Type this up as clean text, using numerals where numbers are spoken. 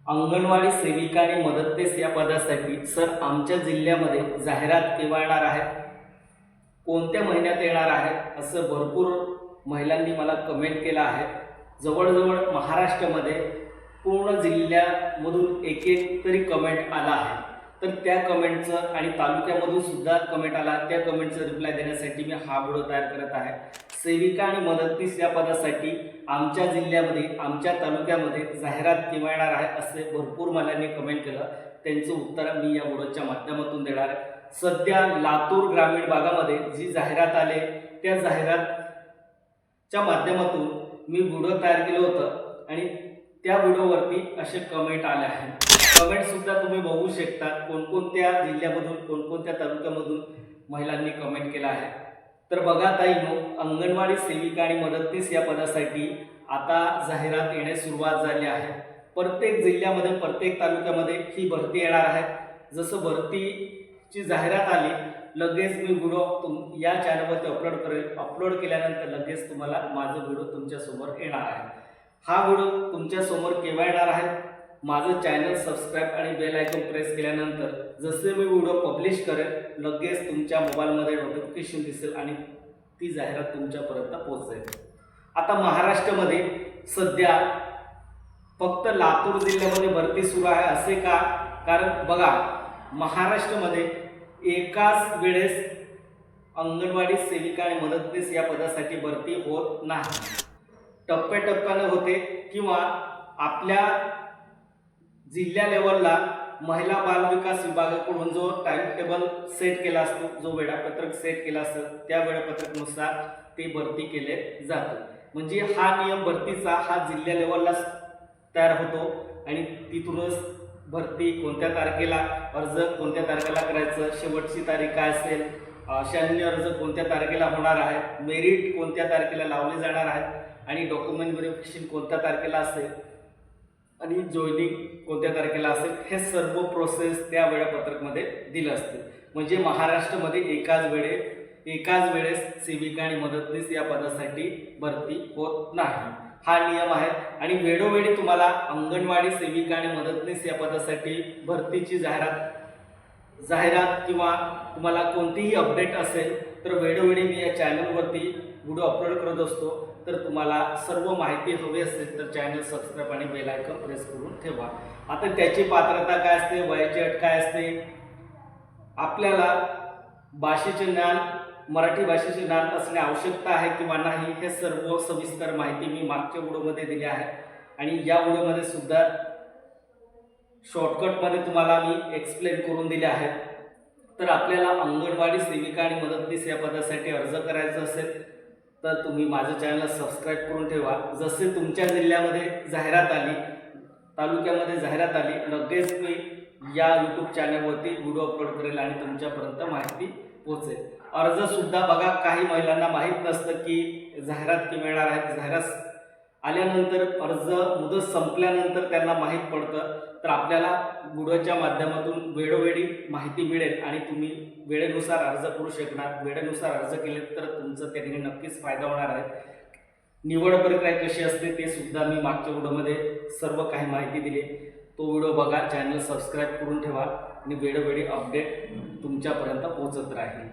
अंगणवाडी सेविका आणि मदतनीस या पदासाठी सर आमच्या जिल्ह्यामध्ये जाहिरात केव्हा येणार आहे, कोणत्या महिन्यात येणार आहे, असं भरपूर महिलांनी मला कमेंट केलं आहे। जवळजवळ महाराष्ट्रामध्ये पूर्ण जिल्ह्यामधून एक एक तरी कमेंट आला आहे। तर त्या कमेंटचं आणि तालुक्यामधून सुद्धा कमेंट आला, त्या कमेंटचं रिप्लाय देण्यासाठी मी हा व्हिडिओ तयार करत आहे। सेविका आणि मदतनीस या पदासाठी आमच्या जिल्ह्यामध्ये आमच्या तालुक्यामध्ये जाहिरात केव्हा येणार आहे असे भरपूर महिलांनी कमेंट केलं। त्यांचं उत्तर मी या व्हिडिओच्या माध्यमातून देणार आहे। सध्या लातूर ग्रामीण भागामध्ये जी जाहिरात आले त्या जाहिरातच्या माध्यमातून मी व्हिडिओ तयार केलं होतं आणि त्या व्हिडिओवरती असे कमेंट आले आहेत। कमेंट सुद्धा तुम्ही बघू शकता, कोणकोणत्या जिल्ह्यामधून कोणकोणत्या तालुक्यामधून महिलांनी कमेंट केला आहे। तर बघा ताईंनो, अंगणवाडी सेविका आणि मदतनीस या पदासाठी आता जाहिरात येण्यास सुरुवात झाली आहे। प्रत्येक जिल्ह्यामध्ये प्रत्येक तालुक्यामध्ये ही भरती येणार आहे। जसं भरतीची जाहिरात आली लगेच मी व्हिडिओ या चॅनलवरती अपलोड करेल। अपलोड केल्यानंतर लगेच तुम्हाला माझा व्हिडिओ तुमच्या समोर येणार आहे। हा व्हिडिओ तुमच्या समोर केव्हा येणार आहे, माझं चॅनल सबस्क्राइब आणि बेल आयकॉन प्रेस केल्यानंतर जसे मी व्हिडिओ पब्लिश करेल लगेच तुमच्या मोबाईलमध्ये नोटिफिकेशन दिसेल आणि ती जाहिरात तुमच्यापर्यंत पोहोचेल। आता महाराष्ट्रामध्ये सध्या फक्त लातूर जिल्ह्यामध्ये भरती सुरू आहे असे का? कारण बघा, महाराष्ट्रामध्ये एकाच वेळेस अंगणवाडी सेविका आणि मदतनीस या पदासाठी भरती होत नाही, टप्प्याटप्प्याने होते किंवा आपल्या जिल्हा लेवलला महिला बाल विकास विभागाकडून जो टाइम टेबल सेट केला असतो, जो वेळापत्रक सेट केला असतो त्या वेळापत्रकानुसार ते भरती केले जाते। म्हणजे हा नियम भरतीचा हा जिल्हा लेवलला तयार होतो आणि तिथूनच भरती कोणत्या तारखेला अर्ज कोणत्या तारखेला करायचं, शेवटची तारीख काय असेल, शून्य अर्ज कोणत्या तारखेला होणार आहे, मेरिट कोणत्या तारखेला लावले जाणार आहेत आणि डॉक्युमेंट व्हेरिफिकेशन कोणत्या तारखेला असेल आणि जॉईनिंग कोणत्या तारखेला असेल, हे सर्व प्रोसेस त्या वेळापत्रकमध्ये दिलं असते। म्हणजे महाराष्ट्रामध्ये एकाच वेळेस सेविका आणि मदतनीस या पदासाठी भरती होत नाही, हा नियम आहे। आणि वेळोवेळी तुम्हाला अंगणवाडी सेविका आणि मदतनीस या पदासाठी भरतीची जाहिरात किंवा तुम्हाला कोणतीही अपडेट असेल तर वेळोवेळी मी या चॅनलवरती व्हिडिओ अपलोड करत असतो। तर तुम्हाला सर्व माहिती हवी असेल तर चॅनल सबस्क्राइब आणि बेल आयकॉन प्रेस करून ठेवा। आता त्याची पात्रता काय असते, वयाची अट काय असते, आपल्याला भाषेचे ज्ञान मराठी भाषेचे ज्ञान असणे आवश्यकता आहे किंवा नाही, हे सर्व सविस्तर माहिती मी मागच्या व्हिडिओमध्ये दिली आहे आणि या व्हिडिओमध्ये सुद्धा शॉर्टकटमध्ये तुम्हाला मी एक्सप्लेन करून दिले आहे। तर आपल्याला अंगणवाडी सेविका आणि मदतनीस या पदासाठी अर्ज करायचा असेल तर तुम्ही माझं चॅनल सबस्क्राइब करून ठेवा। जसे तुमच्या जिल्ह्यामध्ये जाहिरात आली, तालुक्यामध्ये जाहिरात आली, लगेच मी या यूट्यूब चॅनलवरती व्हिडिओ अपलोड करेल आणि तुमच्यापर्यंत माहिती पोहोचेल। अर्ज सुद्धा बघा, काही महिलांना माहीत नसतं की जाहिरात केव्हा येणार आहे। जाहिरात आल्यानंतर अर्ज मुदत संपल्यानंतर त्यांना माहीत पडतं। तर आपल्याला व्हिडिओच्या माध्यमातून वेळोवेळी माहिती मिळेल आणि तुम्ही वेळेनुसार अर्ज करू शकणार। वेळेनुसार अर्ज केले तर तुमचं त्याने नक्कीच फायदा होणार आहे। निवड प्रक्रिया कशी असते ते सुद्धा मी मागच्या व्हिडिओमध्ये सर्व काही माहिती दिली, तो व्हिडिओ बघा, चॅनल सबस्क्राइब करून ठेवा आणि वेळोवेळी अपडेट तुमच्यापर्यंत पोहोचत राहील।